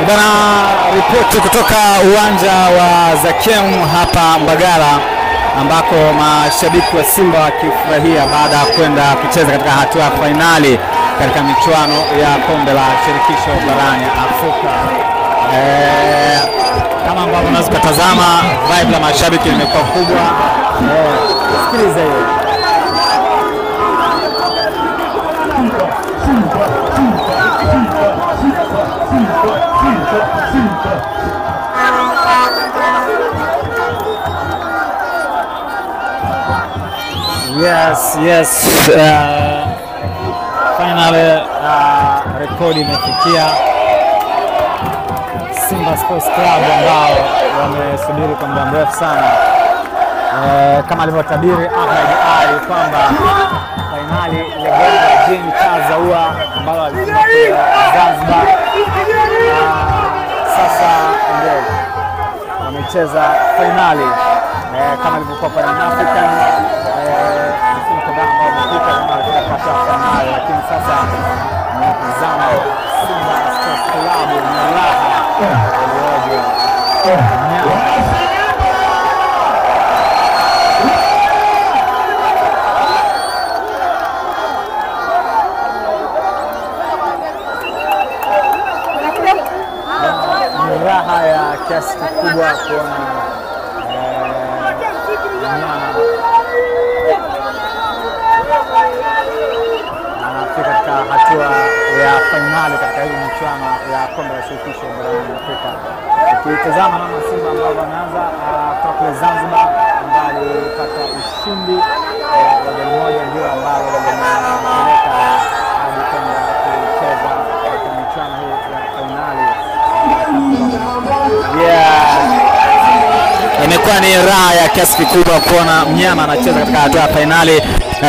Bwana, ripoti kutoka uwanja wa Zakem hapa Mbagala ambako mashabiki wa Simba wakifurahia baada ya kwenda kucheza katika hatua ya fainali katika michuano ya kombe la shirikisho barani Afrika. Kama ambavyo unaweza kutazama, vibe la mashabiki limekuwa kubwa. Sikiliza hiyo. Yes. Finally rekodi imefikia. Simba Sports Club ambao wamesubiri kwa muda mrefu sana, kama alivyotabiri Ahmed Ali kwamba finali legenda Jimmy Kazaua ambao alikuwa Zanzibar sasa ndio wamecheza finali kama ilivyokuwa kwa African lakini kwa ambao wamepita katika finali, lakini sasa mtazamo Simba Sports Club ni raha raha ya kiasi kikubwa kuona anafika katika hatua ya finali katika hii michuano ya kombe la shirikisho barani Afrika. Ukitazama namna Simba ambao wanaanza kutoka kule Zanzibar ambao walipata ushindi wa goli moja, ndio ambao wamepeleka hadi kwenda kucheza katika michuano hii ya finali. Imekuwa ni raha ya kiasi kikubwa kuona mnyama anacheza katika hatua ya finali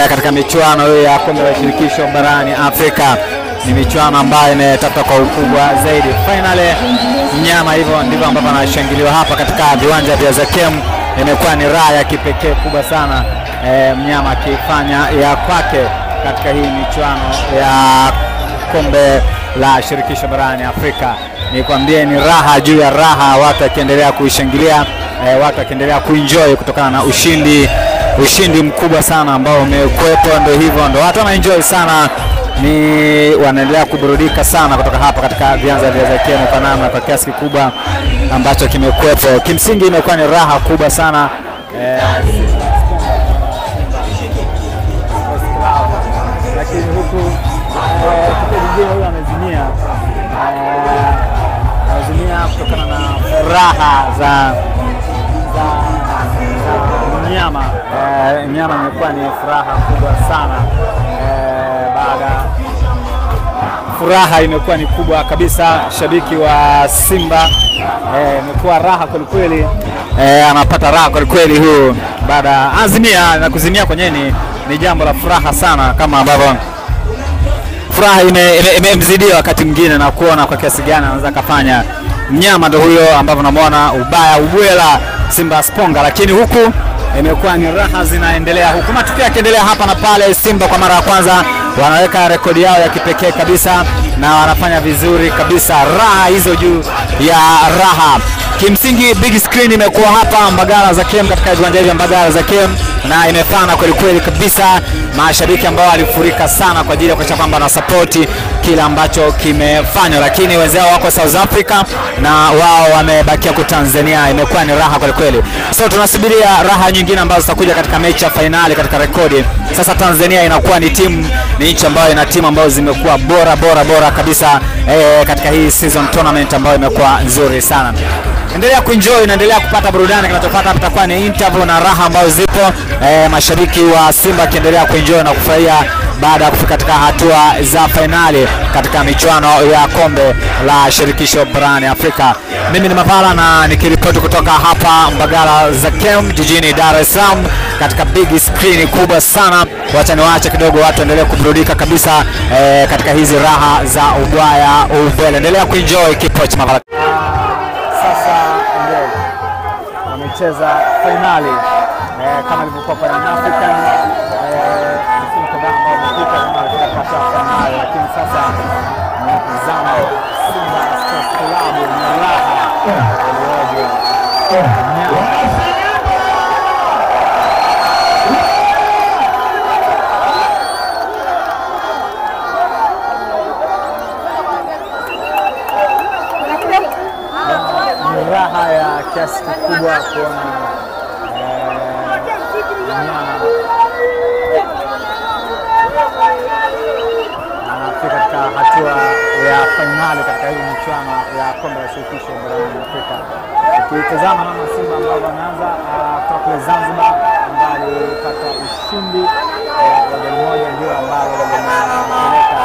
katika michuano hii ya kombe la shirikisho barani Afrika. Ni michuano ambayo imetafuta kwa ukubwa zaidi. Finally mnyama, hivyo ndivyo ambavyo anashangiliwa hapa katika viwanja vya Zakem. Imekuwa ni raha ya kipekee kubwa sana, mnyama akifanya ya kwake katika hii michuano ya kombe la shirikisho barani Afrika. Nikwambie ni raha juu ya raha, watu wakiendelea kuishangilia, watu wakiendelea kuenjoy kutokana na ushindi mkubwa sana ambao umekuwepo. Ndio hivyo, ndio watu wanaenjoy sana, ni wanaendelea kuburudika sana kutoka hapa katika viwanja vya Zakem kwa namna kwa kiasi kikubwa ambacho kimekuwepo. Kimsingi imekuwa ni raha kubwa sana. Lakini huku kijana huyu amezimia kutokana na furaha za mnyama. Mnyama imekuwa ni furaha kubwa sana. Baada furaha imekuwa ni kubwa kabisa, shabiki wa Simba imekuwa raha kweli, anapata raha kweli huu baada azimia, na kuzimia kwenye ni jambo la furaha sana, kama ambavyo furaha imemzidia wakati mwingine na kuona kwa kiasi gani anaweza kufanya. Mnyama ndio huyo ambavyo unamwona ubwela Simba Sponga, lakini huku imekuwa ni raha zinaendelea, huku matukio yakiendelea hapa na pale. Simba kwa mara ya kwanza wanaweka rekodi yao ya kipekee kabisa na wanafanya vizuri kabisa. Raha hizo juu ya raha. Kimsingi big screen imekuwa hapa Mbagala Zakem, katika viwanja vya Mbagala Zakem, na imefana kweli kabisa. Mashabiki ambao walifurika sana kwa ajili ya kuacha kwamba na support kila ambacho kimefanywa, lakini wenzao wako South Africa na wao wamebakia kwa Tanzania. Imekuwa ni raha kweli. So tunasubiria raha nyingine ambazo zitakuja katika mechi ya finali katika rekodi. Sasa Tanzania inakuwa ni nchi ambayo ina timu ambazo zimekuwa bora kabisa katika hii season tournament ambayo imekuwa nzuri sana. Endelea kuenjoy na endelea kupata burudani. Kinachofuata hapa itakuwa ni interview na raha ambazo zipo, mashabiki wa Simba kiendelea kuenjoy na kufurahia baada ya kufika katika hatua za finali katika michuano ya kombe la shirikisho barani Afrika. Mimi ni Mapala na nikiripoti kutoka hapa Mbagala Zakem jijini Dar es Salaam katika big screen kubwa sana. Wacha niwaache kidogo watu endelee kuburudika kabisa katika hizi raha za ubwela. Endelea kuenjoy kipochi Mapala. Sasa ndio wamecheza finali kama ilivyokuwa kwa African ambao wamepita katika finali, lakini sasa mtazamo Simba Sports Club kiasi kikubwa kuona anafika katika hatua ya fainali katika hii michuano ya kombe la shirikisho barani Afrika. Ukitazama namna Simba ambao wanaanza kutoka kule Zanzibar ambao walipata ushindi wa goli moja, ndio ambao wamepeleka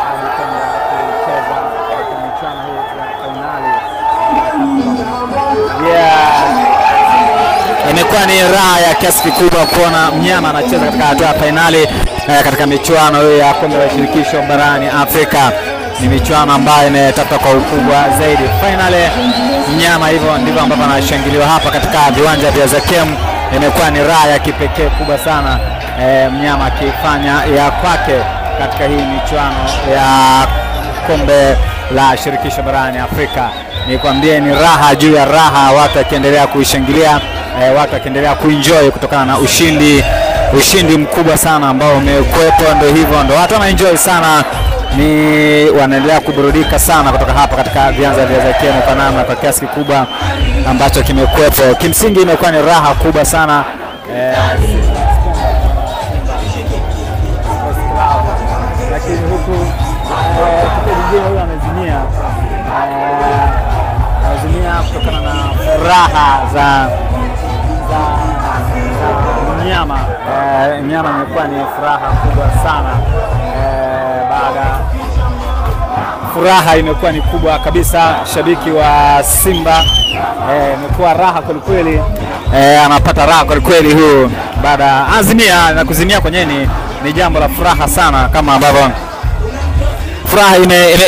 hadi kwenda kucheza katika michuano hii ya fainali. Imekuwa ni raha ya kiasi kikubwa kuona mnyama anacheza katika hatua ya fainali katika michuano hii ya kombe la shirikisho barani Afrika. Ni michuano ambayo imetafuta kwa ukubwa zaidi. Finally mnyama, hivyo ndivyo ambavyo anashangiliwa hapa katika viwanja vya Zakem. Imekuwa ni raha ya kipekee kubwa sana, mnyama akifanya ya kwake katika hii michuano ya kombe la shirikisho barani Afrika. Nikwambie ni raha juu ya raha, watu wakiendelea kuishangilia, watu wakiendelea kuenjoy kutokana na ushindi mkubwa sana ambao umekuwepo. Ndio hivyo, ndio watu wanaenjoy sana, ni wanaendelea kuburudika sana kutoka hapa katika viwanja vya Zakem kwa namna, kwa kiasi kikubwa ambacho kimekuwepo. Kimsingi imekuwa ni raha kubwa sana, lakini huku kipindi huyu amezimia kutokana na furaha za mnyama. Mnyama imekuwa ni furaha kubwa sana, furaha imekuwa ni kubwa kabisa. Shabiki wa Simba imekuwa raha kweli, anapata raha kweli huu baada azimia, na kuzimia kwenye ni jambo la furaha sana, kama ambavyo furaha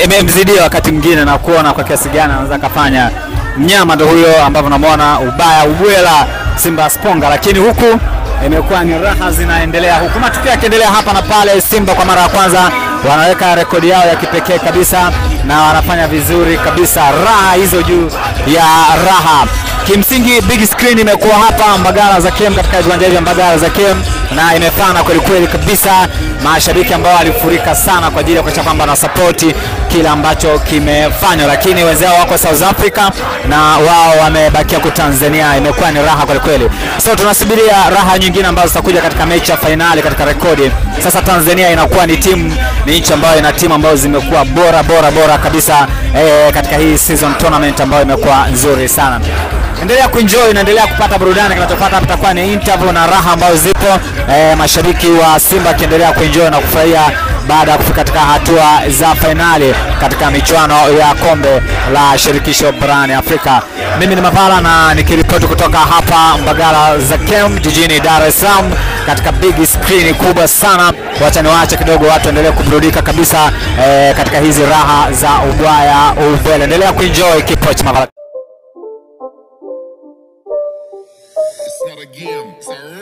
imemzidia wakati mwingine na kuona kwa kiasi gani anaweza kufanya. Mnyama ndio huyo ambavyo namuona ubaya ubwela Simba Sponga, lakini huku imekuwa ni raha zinaendelea, huku matukio yakiendelea hapa na pale. Simba kwa mara ya kwanza wanaweka rekodi yao ya kipekee kabisa na wanafanya vizuri kabisa. Raha hizo juu ya raha. Kimsingi big screen imekuwa hapa Mbagala Zakem, katika viwanja vya Mbagala Zakem, na imefana kweli kabisa. Mashabiki ambao walifurika sana kwa ajili ya kuhakikisha kwamba na support kile ambacho kimefanywa, lakini wenzao wako South Africa na wao wamebakia kwa Tanzania. Imekuwa ni raha kweli. So tunasubiria raha nyingine ambazo zitakuja katika mechi ya finali katika rekodi. Sasa Tanzania inakuwa ni nchi ambayo ina timu ambazo zimekuwa bora kabisa katika hii season tournament ambayo imekuwa nzuri sana. Endelea kuenjoy, naendelea kupata burudani. Kinachofuata kitakuwa ni interview na raha ambazo zipo, mashabiki wa Simba kiendelea kuenjoy na kufurahia baada ya kufika katika hatua za finali katika michuano ya kombe la shirikisho barani Afrika. Mimi ni Mavala na nikiripoti kutoka hapa Mbagala Zakem jijini Dar es Salaam katika big screen kubwa sana. Wacha niwaache kidogo watu endelee kuburudika kabisa katika hizi raha za ubwaya ubwele. Endelea kuenjoy, keep watching Mavala. It's not a game, it's a